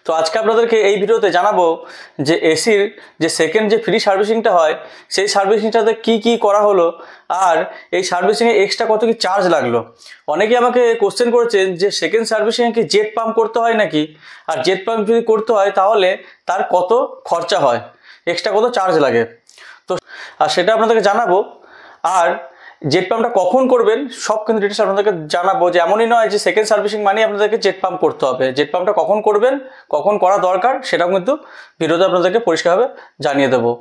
তো আজকে আপনাদেরকে এই ভিডিওতে জানাবো যে এসির যে সেকেন্ড যে ফ্রি সার্ভিসিংটা হয় সেই সার্ভিসিংটাতে কি করা হলো আর এই সার্ভিসিংয়ে এক্সট্রা কত কি চার্জ লাগলো। অনেকেই আমাকে কোশ্চেন করেছেন যে সেকেন্ড সার্ভিসিংয়ে কি জেট পাম্প করতে হয় নাকি, আর জেট পাম্প যদি করতে হয় তাহলে তার কত খরচা হয়, এক্সট্রা কত চার্জ লাগে। তো আর সেটা আপনাদেরকে জানাবো। আর জেট পাম্পটা কখন করবেন সব কিন্তু ডিটেলস আপনাদেরকে জানাবো, যে এমনই নয় যে সেকেন্ড সার্ভিসিং মানে আপনাদেরকে জেট পাম্প করতে হবে। জেট পাম্পটা কখন করবেন, কখন করা দরকার সেটাও কিন্তু ভিডিওতে আপনাদেরকে পরিষ্কারভাবে জানিয়ে দেবো।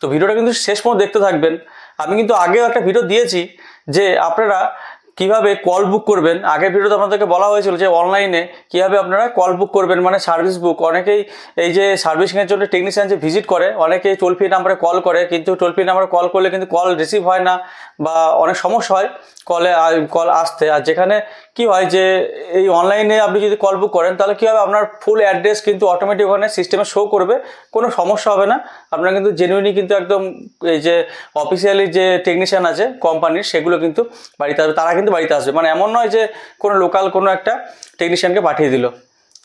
তো ভিডিওটা কিন্তু শেষ পর্যন্ত দেখতে থাকবেন। আমি কিন্তু আগেও একটা ভিডিও দিয়েছি যে আপনারা কিভাবে কল বুক করবেন। আগের ভিডিওতে আপনাদেরকে বলা হয়েছিল যে অনলাইনে কিভাবে আপনারা কল বুক করবেন, মানে সার্ভিস বুক। অনেকেই এই যে সার্ভিসিংয়ের জন্য টেকনিশিয়ান যে ভিজিট করে, অনেকেই টোল ফ্রি নাম্বারে কল করে, কিন্তু টোল ফ্রি নাম্বারে কল করলে কিন্তু কল রিসিভ হয় না বা অনেক সমস্যা হয় কল আসতে। আর যেখানে কি হয় যে এই অনলাইনে আপনি যদি কল বুক করেন তাহলে কী হবে, আপনার ফুল অ্যাড্রেস কিন্তু অটোমেটিক ওখানে সিস্টেমে শো করবে, কোনো সমস্যা হবে না। আপনারা কিন্তু জেনুইনলি কিন্তু একদম এই যে অফিসিয়ালি যে টেকনিশিয়ান আছে কোম্পানির সেগুলো কিন্তু বাড়িতে আসবে, তারা কিন্তু বাড়িতে আসবে। মানে এমন নয় যে কোনো লোকাল কোনো একটা টেকনিশিয়ানকে পাঠিয়ে দিল,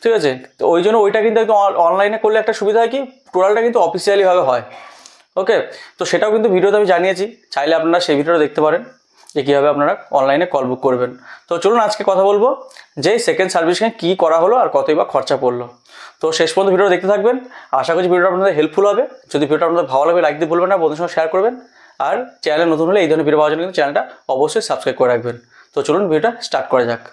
ঠিক আছে। তো ওই জন্য ওইটা কিন্তু একদম অনলাইনে করলে একটা সুবিধা হয় কি, টোটালটা কিন্তু অফিসিয়ালিভাবে হয়। ওকে, তো সেটাও কিন্তু ভিডিওতে আমি জানিয়েছি, চাইলে আপনারা সেই ভিডিওটা দেখতে পারেন যে কীভাবে আপনারা অনলাইনে কল বুক করবেন। তো চলুন আজকে কথা বলবো যে সেকেন্ড সার্ভিসিংয়ে কী করা হলো আর কতই বা খরচা পড়লো। তো শেষ পর্যন্ত ভিডিওটা দেখতে থাকবেন। আশা করছি ভিডিওটা আপনাদের হেল্পফুল হবে। যদি ভিডিওটা আপনাদের ভালো লাগে লাইক দিয়ে ভুলবেন না, বন্ধুদের সঙ্গে শেয়ার করবেন। আর চ্যানেলে নতুন হলে এই ধরনের ভিডিও পাওয়ার জন্য কিন্তু চ্যানেলটা অবশ্যই সাবস্ক্রাইব করে রাখবেন। তো চলুন ভিডিওটা স্টার্ট করা যাক।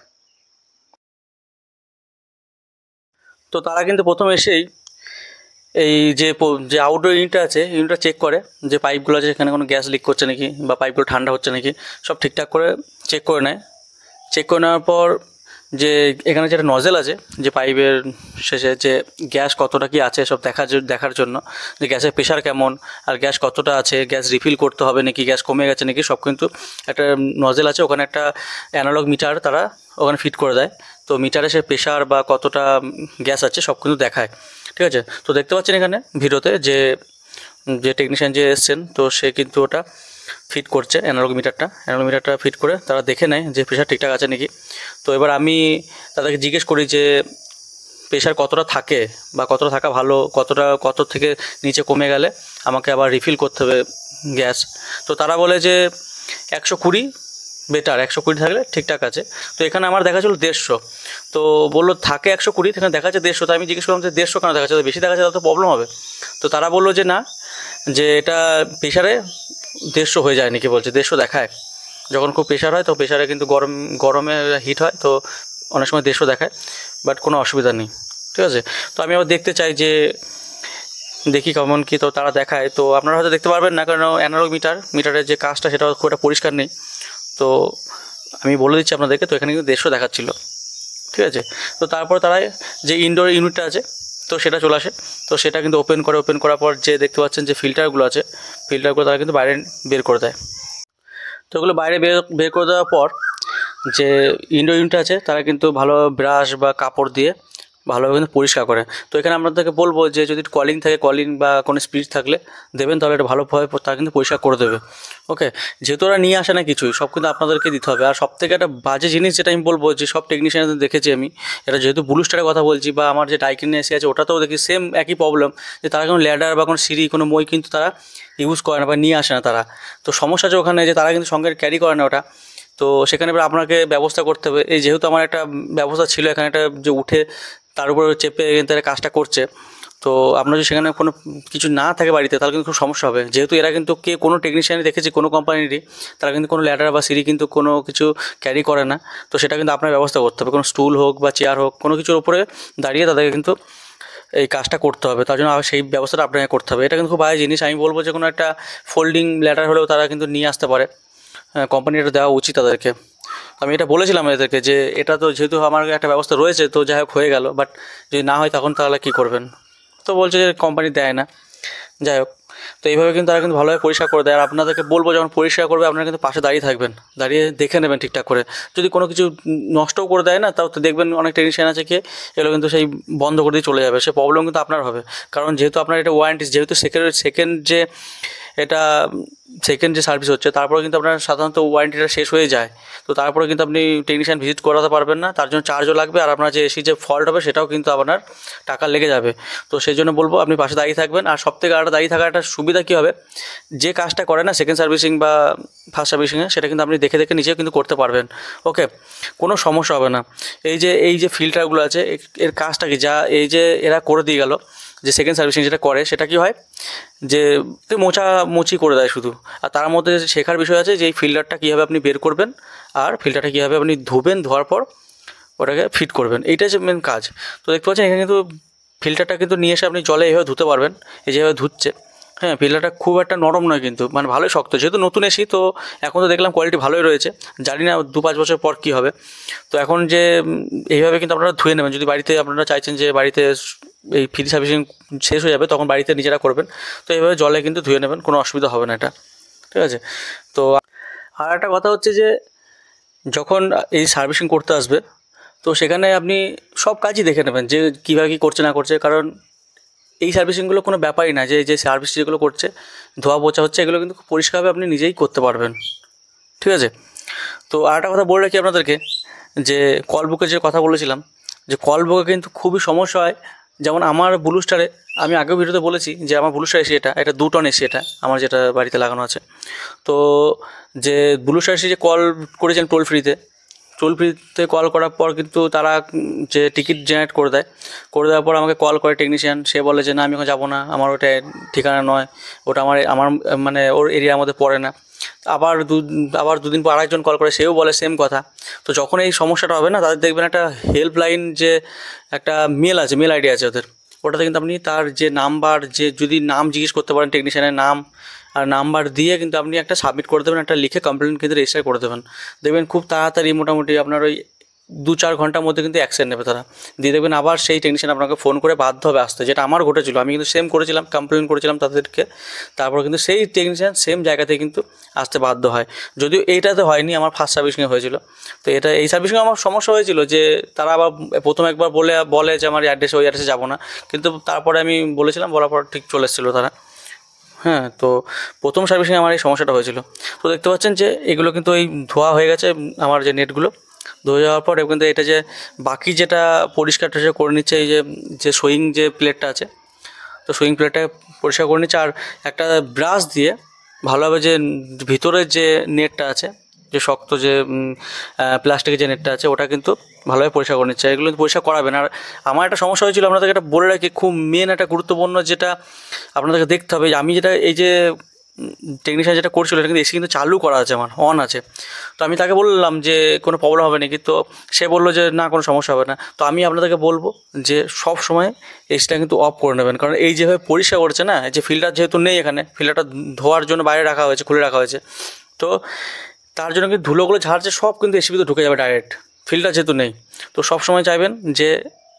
তো তারা কিন্তু প্রথম এসেই এই যে আউটডোর ইউনিটটা আছে, ইউনিটটা চেক করে যে পাইপগুলো আছে সেখানে কোনো গ্যাস লিক করছে নাকি বা পাইপগুলো ঠান্ডা হচ্ছে নাকি, সব ঠিকঠাক করে চেক করে নেয়। চেক করে নেওয়ার পর যে এখানে যেটা নজেল আছে, যে পাইপের শেষে যে গ্যাস কতটা কি আছে সব দেখার জন্য, যে গ্যাসের প্রেশার কেমন আর গ্যাস কতটা আছে, গ্যাস রিফিল করতে হবে নাকি, গ্যাস কমে গেছে নাকি, সব কিন্তু একটা নজেল আছে ওখানে, একটা অ্যানালগ মিটার তারা ওখানে ফিট করে দেয়। তো মিটারে সে প্রেশার বা কতটা গ্যাস আছে সব কিন্তু দেখায়, ঠিক আছে। তো দেখতে পাচ্ছেন এখানে ভিডিওতে যে টেকনিশিয়ান যে এসছেন, তো সে কিন্তু ওটা ফিট করছে অ্যানালগ মিটারটা ফিট করে তারা দেখে নেয় যে প্রেশার ঠিকঠাক আছে নাকি। তো এবার আমি তাদেরকে জিজ্ঞেস করি যে প্রেশার কতটা থাকে বা কতটা থাকা ভালো, কত থেকে নিচে কমে গেলে আমাকে আবার রিফিল করতে হবে গ্যাস। তো তারা বলে যে 120 বেটার, 120 থাকলে ঠিকঠাক আছে। তো এখানে আমার দেখা ছিল 150, তো বললো থাকে 120, এখানে দেখা যাচ্ছে 150। তো আমি জিজ্ঞেস করলাম যে 150 কেন দেখা যাচ্ছে, বেশি দেখা যাচ্ছে তাহলে তো প্রবলেম হবে। তো তারা বললো যে না, যে এটা প্রেশারে 150 হয়ে যায় নাকি, বলছে 150 দেখায়। যখন খুব প্রেশার হয় তো প্রেশারে কিন্তু গরমে হিট হয়, তো অনেক সময় 150 দেখায়, বাট কোনো অসুবিধা নেই, ঠিক আছে। তো আমি আবার দেখতে চাই যে দেখি কেমন কি, তো তারা দেখায়। তো আপনারা হয়তো দেখতে পারবেন না, কারণ অ্যানালগ মিটারের যে কাজটা সেটা খুব একটা পরিষ্কার নেই। তো আমি বলে দিচ্ছি আপনাদেরকে, তো এখানে কিন্তু 150 দেখাচ্ছিল, ঠিক আছে। তো তারপর তারা যে ইনডোর ইউনিটটা আছে তো সেটা চলে আসে, তো সেটা কিন্তু ওপেন করার পর যে দেখতে পাচ্ছেন যে ফিল্টারগুলো আছে, ফিল্টারগুলো তারা কিন্তু বাইরে বের করে দেয়। তো ওগুলো বাইরে বের করে দেওয়ার পর যে ইনডোর ইউনিট আছে তারা কিন্তু ভালো ব্রাশ বা কাপড় দিয়ে ভালোভাবে কিন্তু পরিষ্কার করে। তো এখানে আপনাদেরকে বলবো যে যদি কলিং থাকে, কলিং বা কোনো স্পিড থাকলে দেবেন, তাহলে এটা ভালোভাবে তারা কিন্তু পরিষ্কার করে দেবে। ওকে, যেহেতু ওরা নিয়ে আসে না কিছুই, সব কিন্তু আপনাদেরকে দিতে হবে। আর সব থেকে একটা বাজে জিনিস যেটা আমি বলবো, যে সব টেকনিশিয়ানদের দেখেছি আমি, এটা যেহেতু ব্লু স্টারের কথা বলছি, বা আমার যে ডাইকিন এসে আছে ওটাতেও দেখি সেম একই প্রবলেম, যে তারা কোনো ল্যাডার বা কোনো সিঁড়ি কোনো মই কিন্তু তারা ইউজ করে না বা নিয়ে আসে না তারা। তো সমস্যা আছে ওখানে যে তারা কিন্তু সঙ্গে ক্যারি করে না ওটা। তো সেখানে এবার আপনাকে ব্যবস্থা করতে হবে। এই যেহেতু আমার একটা ব্যবস্থা ছিল এখানে, একটা যে উঠে তার উপরে চেপে তারা কাজটা করছে, তো আপনার যদি সেখানে কোনো কিছু না থাকে বাড়িতে তাহলে কিন্তু খুব সমস্যা হবে। যেহেতু এরা কিন্তু কোনো টেকনিশিয়ানই দেখেছি কোনো কোম্পানিরই, তারা কিন্তু কোনো ল্যাডার বা সিঁড়ি কিন্তু কোনো কিছু ক্যারি করে না। তো সেটা কিন্তু আপনার ব্যবস্থা করতে হবে, কোনো স্টুল হোক বা চেয়ার হোক, কোনো কিছুর উপরে দাঁড়িয়ে তাদেরকে কিন্তু এই কাজটা করতে হবে। তার জন্য সেই ব্যবস্থাটা আপনাকে করতে হবে। এটা কিন্তু খুব বাজে জিনিস। আমি বলবো যে কোনো একটা ফোল্ডিং ল্যাডার হলেও তারা কিন্তু নিয়ে আসতে পারে, কোম্পানি এটা দেওয়া উচিত তাদেরকে। আমি এটা বলেছিলাম এদেরকে যে এটা তো যেহেতু আমার একটা ব্যবস্থা রয়েছে, তো যাই হোক হয়ে গেল, বাট যদি না হয় তখন তাহলে কী করবেন। তো বলছে যে কোম্পানি দেয় না, যাই হোক। তো এইভাবে কিন্তু তারা কিন্তু ভালোভাবে পরিষ্কার করে দেয়। আর আপনাদেরকে বলবো যখন পরিষ্কার করবে আপনারা কিন্তু পাশে দাঁড়িয়ে থাকবেন, দাঁড়িয়ে দেখে নেবেন ঠিকঠাক করে। যদি কোনো কিছু নষ্টও করে দেয় না, তাও তো দেখবেন অনেক টেকনিশিয়ান আছে কি এগুলো কিন্তু সেই বন্ধ করে দিয়ে চলে যাবে, সে প্রবলেম কিন্তু আপনার হবে। কারণ যেহেতু আপনার এটা ওয়ারেন্টি, যেহেতু সেকেন্ড যে এটা সেকেন্ড যে সার্ভিস হচ্ছে তারপরে কিন্তু আপনার সাধারণত ওয়ারেন্টিটা শেষ হয়ে যায়, তো তারপরে কিন্তু আপনি টেকনিশিয়ান ভিজিট করাতে পারবেন না, তার জন্য চার্জও লাগবে, আর আপনার যে এসি যে ফল্ট হবে সেটাও কিন্তু আপনার টাকা লেগে যাবে। তো সেই জন্য বলবো আপনি পাশে দাঁড়িয়ে থাকবেন। আর সবথেকে আরেকটা দাঁড়িয়ে থাকার একটা সুবিধা কী হবে, যে কাজটা করে না সেকেন্ড সার্ভিসিং বা ফার্স্ট সার্ভিসিংয়ে, সেটা কিন্তু আপনি দেখে দেখে নিজেও কিন্তু করতে পারবেন। ওকে, কোনো সমস্যা হবে না। এই যে ফিল্টারগুলো আছে এর কাজটা কি, যা এই যে এরা করে দিয়ে গেল, যে সেকেন্ড সার্ভিসিং যেটা করে সেটা কি হয় যে মোচামুচি করে দেয় শুধু, আর তার মধ্যে শেখার বিষয় আছে যে এই ফিল্টারটা কীভাবে আপনি বের করবেন আর ফিল্টারটা কীভাবে আপনি ধুবেন, ধোয়ার পর ওটাকে ফিট করবেন, এইটাই যে মেন কাজ। তো দেখতে পাচ্ছেন এখানে কিন্তু ফিল্টারটা কিন্তু নিয়ে এসে আপনি জলে এভাবে ধুতে পারবেন, এই যেভাবে ধুচ্ছে। হ্যাঁ, ফিল্টারটা খুব একটা নরম নয় কিন্তু, মানে ভালোই শক্ত, যেহেতু নতুন এসি তো এখন তো দেখলাম কোয়ালিটি ভালোই রয়েছে, জানি না 2-5 বছর পর কী হবে। তো এখন যে এইভাবে কিন্তু আপনারা ধুয়ে নেবেন, যদি বাড়িতে আপনারা চাইছেন যে বাড়িতে এই ফ্রি সার্ভিসিং শেষ হয়ে যাবে তখন বাড়িতে নিজেরা করবেন, তো এইভাবে জলে কিন্তু ধুয়ে নেবেন, কোনো অসুবিধা হবে না এটা, ঠিক আছে। তো আর একটা কথা হচ্ছে যে যখন এই সার্ভিসিং করতে আসবে তো সেখানে আপনি সব কাজই দেখে নেবেন যে কীভাবে কী করছে না করছে, কারণ এই সার্ভিসিংগুলো কোনো ব্যাপারই না, যে সার্ভিস যেগুলো করছে ধোয়া পোছা হচ্ছে এগুলো কিন্তু খুব পরিষ্কারভাবে আপনি নিজেই করতে পারবেন, ঠিক আছে। তো আর একটা কথা বলে রাখি আপনাদেরকে, যে কল বুকের যে কথা বলেছিলাম, যে কল বুকে কিন্তু খুবই সমস্যা হয়। যেমন আমার ব্লু স্টারে, আমি আগেও ভিডিওতে বলেছি যে আমার ব্লু স্টার এসি, এটা 2 টন এসি, এটা আমার যেটা বাড়িতে লাগানো আছে। তো যে ব্লু স্টার এসি যে কল করেছেন টোল ফ্রিতে কল করার পর কিন্তু তারা যে টিকিট জেনারেট করে দেওয়ার পর আমাকে কল করে টেকনিশিয়ান, সে বলে যে না আমি এখন যাবো না, আমার ওটা ঠিকানা নয়, ওটা আমার মানে ওর এরিয়ার মধ্যে পড়ে না। আবার দুদিন পর আরেকজন কল করে, সেও বলে সেম কথা। তো যখন এই সমস্যাটা হবে না, তাদের দেখবেন একটা হেল্পলাইন, যে একটা মেল আইডি আছে ওদের, ওটাতে কিন্তু আপনি তার যে নাম্বার, যে যদি নাম জিজ্ঞেস করতে পারেন টেকনিশিয়ানের নাম আর নাম্বার দিয়ে কিন্তু আপনি একটা সাবমিট করে দেবেন, একটা লিখে কমপ্লেন কিন্তু রেজিস্টার করে দেবেন, দেখবেন খুব তাড়াতাড়ি মোটামুটি আপনার ওই 2-4 ঘন্টার মধ্যে কিন্তু অ্যাকশন নেবে তারা, দিয়ে দেখবেন আবার সেই টেকনিশিয়ান আপনাকে ফোন করে বাধ্য হবে আসতে, যেটা আমার ঘটেছিল। আমি কিন্তু সেম করেছিলাম, কমপ্লেন করেছিলাম তাদেরকে, তারপর কিন্তু সেই টেকনিশিয়ান সেম জায়গাতে কিন্তু আসতে বাধ্য হয়। যদিও এইটাতে হয়নি, আমার ফার্স্ট সার্ভিসিংয়ে হয়েছিল। তো এই সার্ভিসিংয়ে আমার সমস্যা হয়েছিল যে তারা আবার প্রথম একবার বলে যে আমার ওই অ্যাড্রেসে যাবো না, কিন্তু তারপরে আমি বলেছিলাম, বলার পর ঠিক চলে এসেছিলো তারা। হ্যাঁ, তো প্রথম সার্ভিসিংয়ে আমার এই সমস্যাটা হয়েছিল। তো দেখতে পাচ্ছেন যে এগুলো কিন্তু এই ধোয়া হয়ে গেছে, আমার যে নেটগুলো ধুয়ে যাওয়ার পর কিন্তু এটা যে বাকি যেটা পরিষ্কার টরিষ্কার করে নিচ্ছে, এই যে সুইং যে প্লেটটা আছে, তো সুইং প্লেটটা পরিষ্কার করে নিচ্ছে, আর একটা ব্রাশ দিয়ে ভালোভাবে যে ভিতরের যে নেটটা আছে, যে শক্ত যে প্লাস্টিকের যে নেটটা আছে, ওটা কিন্তু ভালোভাবে পরিষ্কার করে নিচ্ছে। এগুলো কিন্তু পরিষ্কার করাবেন। আর আমার একটা সমস্যা হয়েছিল, আপনাদেরকে এটা বলে রাখি, খুব মেন একটা গুরুত্বপূর্ণ যেটা আপনাদেরকে দেখতে হবে, আমি যেটা এই যে টেকনিশিয়ান যেটা করছিল, এটা কিন্তু এসি কিন্তু চালু করা আছে, আমার অন আছে। তো আমি তাকে বললাম যে কোনো প্রবলেম হবে নাকি, তো সে বললো যে না কোনো সমস্যা হবে না। তো আমি আপনাদেরকে বলবো যে সব সময় এসিটা কিন্তু অফ করে নেবেন, কারণ এই যেভাবে পরিষ্কার করছে না, যে ফিল্টার যেহেতু নেই এখানে, ফিল্টারটা ধোয়ার জন্য বাইরে রাখা হয়েছে, খুলে রাখা হয়েছে, তো তার জন্য কিন্তু ধুলোগুলো ঝাড়ছে সব কিন্তু এসি ভিতরে ঢুকে যাবে ডাইরেক্ট, ফিল্টার যেহেতু নেই। তো সব সময় চাইবেন যে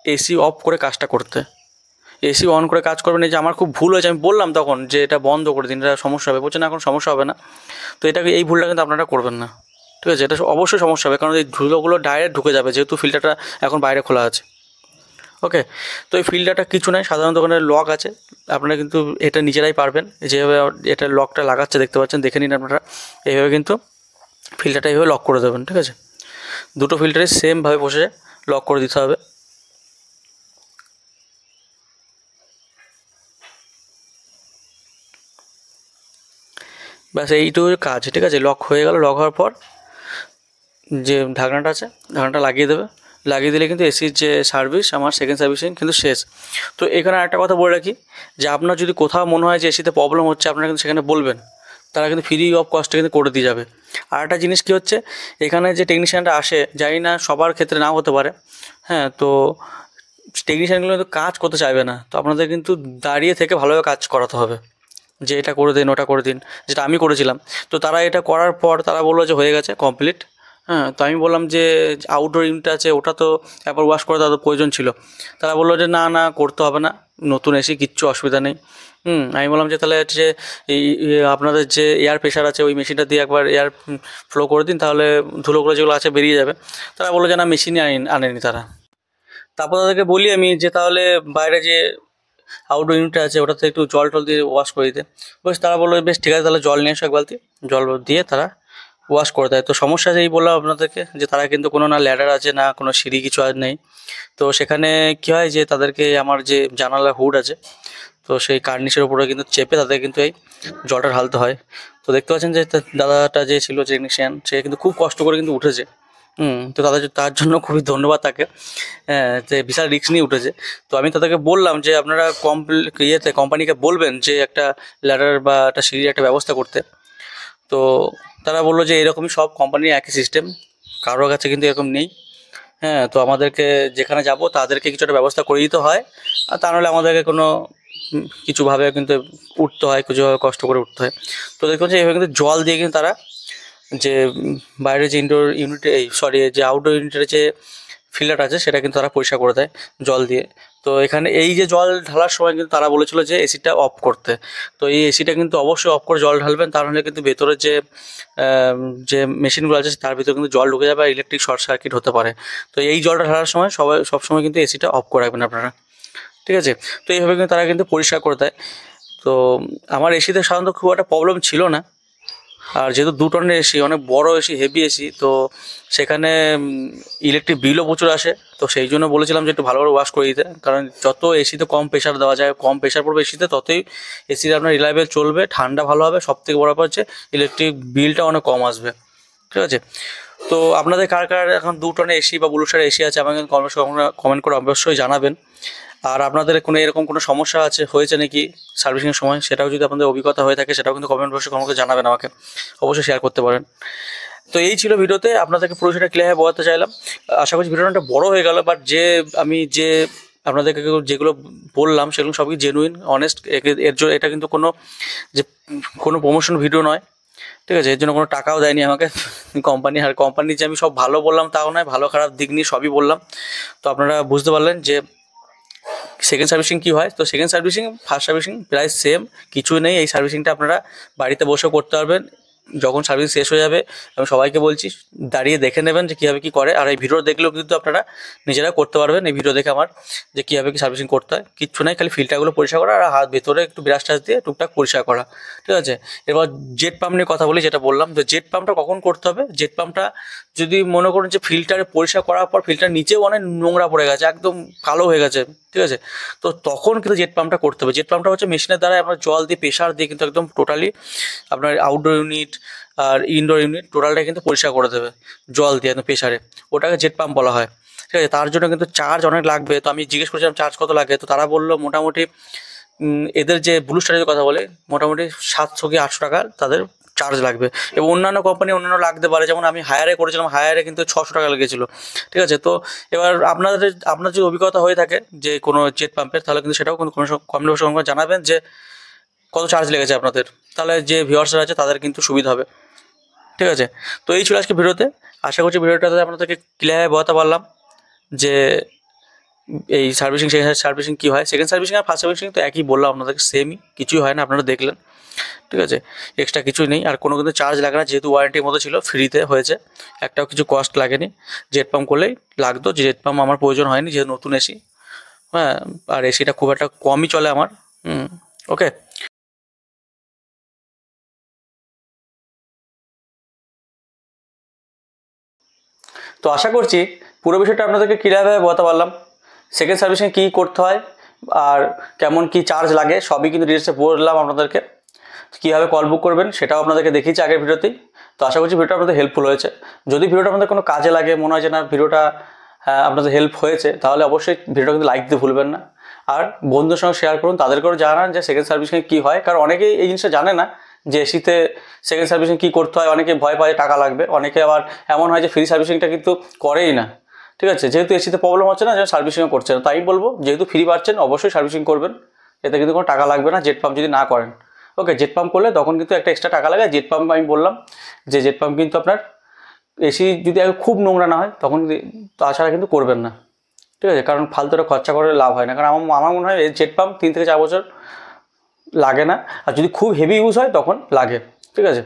এসি অফ করে কাজটা করতে, এসি অন করে কাজ করবেন। এই যে আমার খুব ভুল হয়েছে, আমি বললাম তখন যে এটা বন্ধ করে দিন, এটা সমস্যা হবে, বলছে না এখন সমস্যা হবে না। তো এই ভুলটা কিন্তু আপনারা করবেন না, ঠিক আছে। এটা অবশ্যই সমস্যা হবে, কারণ এই ধুলোগুলো ডাইরেক্ট ঢুকে যাবে, যেহেতু ফিল্টারটা এখন বাইরে খোলা আছে। ওকে, তো এই ফিল্টারটা কিছু নয়, সাধারণত ওখানে লক আছে, আপনারা কিন্তু এটা নিজেরাই পারবেন, যেভাবে এটা লকটা লাগাচ্ছে দেখতে পাচ্ছেন, দেখে নিন আপনারা। এইভাবে কিন্তু ফিল্টারটা এইভাবে লক করে দেবেন, ঠিক আছে। দুটো ফিল্টারে সেমভাবে বসে লক করে দিতে হবে। ব্যাস এইটুকু কাজ, ঠিক আছে। লক হয়ে গেল, লক হওয়ার পর যে ঢাকনাটা আছে, ঢাকনাটা লাগিয়ে দেবে, লাগিয়ে দিলে কিন্তু এসির যে সার্ভিস, আমার সেকেন্ড সার্ভিসিং কিন্তু শেষ। তো এখানে একটা কথা বলে রাখি, যে আপনার যদি কোথাও মনে হয় যে এসিতে প্রবলেম হচ্ছে, আপনারা কিন্তু সেখানে বলবেন, তারা কিন্তু ফ্রি অফ কস্টে কিন্তু করে দিয়ে যাবে। আর একটা জিনিস কী হচ্ছে, এখানে যে টেকনিশিয়ানটা আসে, জানি না সবার ক্ষেত্রে নাও হতে পারে, হ্যাঁ, তো টেকনিশিয়ানগুলো কিন্তু কাজ করতে চাইবে না, তো আপনাদের কিন্তু দাঁড়িয়ে থেকে ভালোভাবে কাজ করাতে হবে, যে এটা করে দিন ওটা করে দিন, যেটা আমি করেছিলাম। তো তারা এটা করার পর তারা বললো যে হয়ে গেছে কমপ্লিট। হ্যাঁ, তো আমি বললাম যে আউটডোর ইউনিট আছে, ওটা তো একবার ওয়াশ করে তাদের প্রয়োজন ছিল। তারা বললো যে না না করতে হবে না, নতুন এসি কিচ্ছু অসুবিধা নেই। আমি বললাম যে তাহলে হচ্ছে এই আপনাদের যে এয়ার প্রেশার আছে ওই মেশিনটা দিয়ে একবার এয়ার ফ্লো করে দিন, তাহলে ধুলোগুলো যেগুলো আছে বেরিয়ে যাবে। তারা বললো যে না, মেশিনই আনেনি তারা। তারপর তাদেরকে বলি আমি যে তাহলে বাইরে যে আউটডোর ইউনিট আছে ওটাতে একটু জল টল দিয়ে ওয়াশ করে দিতে। বেশ তারা বললো বেশ ঠিক আছে, তাহলে জল নিয়ে এসো এক বালতি, জল দিয়ে তারা ওয়াশ করে দেয়। তো সমস্যা যেই বললাম আপনাদেরকে যে তারা কিন্তু কোনো না ল্যাডার আছে না কোনো সিঁড়ি কিছু আর নেই। তো সেখানে কী হয় যে তাদেরকে আমার যে জানালার হুড আছে তো সেই কার্নিশের উপরে কিন্তু চেপে তাদের কিন্তু এই জলটা ঢালতে হয়। তো দেখতে পাচ্ছেন যে দাদাটা যে ছিল টেকনিশিয়ান সে কিন্তু খুব কষ্ট করে কিন্তু উঠেছে। তো তার জন্য খুবই ধন্যবাদ তাকে। হ্যাঁ, যে বিশাল রিস্ক নিয়ে উঠেছে। তো আমি তাদেরকে বললাম যে আপনারা কোম্পানিকে বলবেন যে একটা ল্যাডার বা একটা সিঁড়ির একটা ব্যবস্থা করতে। তো তারা বললো যে এরকমই সব কোম্পানির একই সিস্টেম, কারোর কাছে কিন্তু এরকম নেই। হ্যাঁ, তো আমাদেরকে যেখানে যাব তাদেরকে কিছু একটা ব্যবস্থা করে দিতে হয়, আর তা নাহলে আমাদেরকে কোনো কিছুভাবে কিন্তু উঠতে হয়, কিছুভাবে কষ্ট করে উঠতে হয়। তো দেখুন যে এভাবে কিন্তু জল দিয়ে কিন্তু তারা যে বাইরে যে ইনডোর ইউনিটে যে আউটডোর ইউনিটের যে ফিল্টার আছে সেটা কিন্তু তারা পরিষ্কার করে দেয় জল দিয়ে। তো এখানে এই যে জল ঢালার সময় কিন্তু তারা বলেছিল যে এসিটা অফ করতে। তো এই এসিটা কিন্তু অবশ্যই অফ করে জল ঢালবেন, তার নাহলে কিন্তু ভেতরে যে মেশিনগুলো আছে তার ভিতরে কিন্তু জল ঢুকে যাবে আর ইলেকট্রিক শর্ট সার্কিট হতে পারে। তো এই জলটা ঢালার সময় সবসময় কিন্তু এসিটা অফ করে রাখবেন আপনারা, ঠিক আছে? তো এইভাবে কিন্তু তারা কিন্তু পরিষ্কার করে দেয়। তো আমার এসিতে সাধারণত খুব একটা প্রবলেম ছিল না, আর যেহেতু 2 টনের এসি, অনেক বড় এসি, হেভি এসি, তো সেখানে ইলেকট্রিক বিলও প্রচুর আসে। তো সেই জন্য বলেছিলাম যে একটু ভালোভাবে ওয়াশ করে দিতে, কারণ যত এসিতে কম প্রেশার দেওয়া যায়, কম প্রেশার পড়বে এসিতে, ততই এসিটা আপনার রিলায়েবল চলবে, ঠান্ডা ভালো হবে, সবথেকে বড় ব্যাপার হচ্ছে ইলেকট্রিক বিলটা অনেক কম আসবে, ঠিক আছে? তো আপনাদের কার কার এখন 2 টনের এসি বা ব্লু স্টারের এসি আছে আমাকে কমেন্ট করে অবশ্যই জানাবেন। আর আপনাদের কোনো এরকম কোনো সমস্যা হয়েছে নাকি সার্ভিসিংয়ের সময়, সেটাও যদি আপনাদের অভিজ্ঞতা হয়ে থাকে সেটাও কিন্তু কমেন্ট বক্সে কমেন্ট করে জানাবেন, আমাকে অবশ্যই শেয়ার করতে পারেন। তো এই ছিল ভিডিওতে, আপনাদেরকে পুরো সেটা ক্লিয়ারভাবে বোঝাতে চাইলাম। আশা করছি ভিডিওটা একটা বড় হয়ে গেল, বাট আমি আপনাদেরকে যেগুলো বললাম সেগুলো সবই জেনুইন, অনেস্ট। এটা কিন্তু কোনো প্রমোশন ভিডিও নয়, ঠিক আছে? এর জন্য কোনো টাকাও দেয়নি আমাকে কোম্পানি। আর কোম্পানি যে আমি সব ভালো বললাম তাও নয়, ভালো খারাপ দিক নিয়ে সবই বললাম। তো আপনারা বুঝতে পারলেন যে সেকেন্ড সার্ভিসিং কী হয়। তো সেকেন্ড সার্ভিসিং ফার্স্ট সার্ভিসিং প্রায় সেম, কিছু নেই। এই সার্ভিসিংটা আপনারা বাড়িতে বসেও করতে পারবেন। যখন সার্ভিস শেষ হয়ে যাবে আমি সবাইকে বলছি দাঁড়িয়ে দেখে নেবেন যে কীভাবে কী করে। আর এই ভিডিও দেখলেও কিন্তু আপনারা নিজেরা করতে পারবেন, এই ভিডিও দেখে আমার, যে কীভাবে কী সার্ভিসিং করতে হয়। কিচ্ছু নাই, খালি ফিল্টারগুলো পরিষ্কার করা আর হাত ভেতরে একটু ব্রাশ টাচ দিয়ে টুকটাক পরিষ্কার করা, ঠিক আছে? এবার জেট পাম্প নিয়ে কথা বলি, যেটা বললাম। তো জেট পাম্পটা কখন করতে হবে? জেট পাম্পটা যদি মনে করুন যে ফিল্টারে পরিষ্কার করার পর ফিল্টার নিচেও অনেক নোংরা পড়ে গেছে, একদম কালো হয়ে গেছে, ঠিক আছে? তো তখন কিন্তু জেট পাম্পটা করতে হবে। জেট পাম্পটা হচ্ছে মেশিনের দ্বারা আপনার জল দিয়ে প্রেশার দিয়ে কিন্তু একদম টোটালি আপনার আউটডোর ইউনিট আর ইনডোর ইউনিট টোটালটা কিন্তু পরিষ্কার করে দেবে জল দিয়ে একদম প্রেশারে। ওটাকে জেট পাম্প বলা হয়, ঠিক আছে? তার জন্য কিন্তু চার্জ অনেক লাগবে। তো আমি জিজ্ঞেস করেছিলাম চার্জ কত লাগে, তো তারা বললো মোটামুটি এদের যে ব্লু স্টারের কথা বলে মোটামুটি 700 কি 800 টাকা তাদের চার্জ লাগবে। এবং অন্যান্য কোম্পানি অন্যান্য লাগতে পারে, যেমন আমি হায়ারে করেছিলাম, হায়ারে কিন্তু 600 টাকা লেগেছিলো, ঠিক আছে? তো এবার আপনার যদি অভিজ্ঞতা হয়ে থাকে যে কোনো জেট পাম্পের, তাহলে কিন্তু সেটাও কিন্তু কমেন্ট বক্সে জানাবেন যে কত চার্জ লেগেছে আপনাদের, তাহলে যে ভিউয়ার্সরা আছে তাদের কিন্তু সুবিধা হবে, ঠিক আছে? তো এই ছিল আজকে ভিডিওতে। আশা করছি ভিডিওটাতে আপনাদেরকে ক্লিয়ারভাবে বোঝাতে পারলাম যে এই সেকেন্ড সার্ভিসিং কী হয়। সেকেন্ড সার্ভিসিং আর ফার্স্ট সার্ভিসিং তো একই বললাম আপনাদেরকে, সেমই, কিছুই হয় না, আপনারা দেখলেন, ঠিক আছে? এক্সট্রা কিছুই নেই, আর কোনো কিন্তু চার্জ লাগে না, যেহেতু ওয়ারেন্টির মধ্যে ছিল, ফ্রিতে হয়েছে, একটাও কিছু কস্ট লাগেনি। জেট পাম্প করলেই লাগতো, যে জেট পাম্প আমার প্রয়োজন হয়নি যেহেতু নতুন এসি। হ্যাঁ, আর এসিটা খুব একটা কমই চলে আমার। ওকে। তো আশা করছি পুরো বিষয়টা আপনাদেরকে ক্লিয়ারভাবে বোঝাতে পারলাম। সেকেন্ড সার্ভিসিং কী করতে হয় আর কেমন কী চার্জ লাগে সবই কিন্তু ডিটেলসে বললাম আপনাদেরকে। কীভাবে কল বুক করবেন সেটাও আপনাদেরকে দেখিয়েছি আগের ভিডিওতেই। তো আশা করছি ভিডিওটা আপনাদের হেল্পফুল হয়েছে। যদি ভিডিওটা আপনাদের কোনো কাজে লাগে, মনে হয় যে না ভিডিওটা আপনাদের হেল্প হয়েছে, তাহলে অবশ্যই ভিডিওটা কিন্তু লাইক দিতে ভুলবেন না। আর বন্ধুদের সঙ্গে শেয়ার করুন, তাদেরকেও জানান যে সেকেন্ড সার্ভিসিং কী হয়, কারণ অনেকেই এই জিনিসটা জানে না যে এসিতে সেকেন্ড সার্ভিসিং কী করতে হয়। অনেকে ভয় পায় টাকা লাগবে, অনেকে আবার এমন হয় যে ফ্রি সার্ভিসিংটা কিন্তু করেই না, ঠিক আছে? যেহেতু এসিতে প্রবলেম হচ্ছে না, যে সার্ভিসিংও করছে না, তাই বলবো যেহেতু ফ্রি পাচ্ছেন অবশ্যই সার্ভিসিং করবেন, এতে কিন্তু কোনো টাকা লাগবে না জেট পাম্প যদি না করেন। ওকে, জেট পাম্প করলে তখন কিন্তু একটা এক্সট্রা টাকা লাগে। জেট পাম্প আমি বললাম যে জেট পাম্প কিন্তু আপনার এসি যদি খুব নোংরা না হয় তখন তাছাড়া কিন্তু করবেন না, ঠিক আছে? কারণ ফালতুটা খরচা করে লাভ হয় না, কারণ আমার মনে হয় জেট পাম্প 3 থেকে 4 বছর লাগে না, আর যদি খুব হেভি ইউজ হয় তখন লাগে, ঠিক আছে?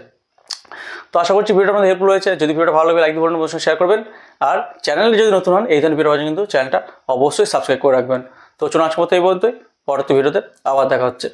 তো আশা করছি ভিডিওটা আমাদের হেল্পফুল হয়েছে। যদি ভিডিওটা ভালো লাগে লাইক দিবেন, অবশ্যই শেয়ার করবেন, আর চ্যানেলে যদি নতুন হন এই ধরনের ভিডিও কিন্তু চ্যানেলটা অবশ্যই সাবস্ক্রাইব করে রাখবেন। তো চলুন আজকের মতো এই পর্যন্তই। পরবর্তী ভিডিওতে আবার দেখা হচ্ছে।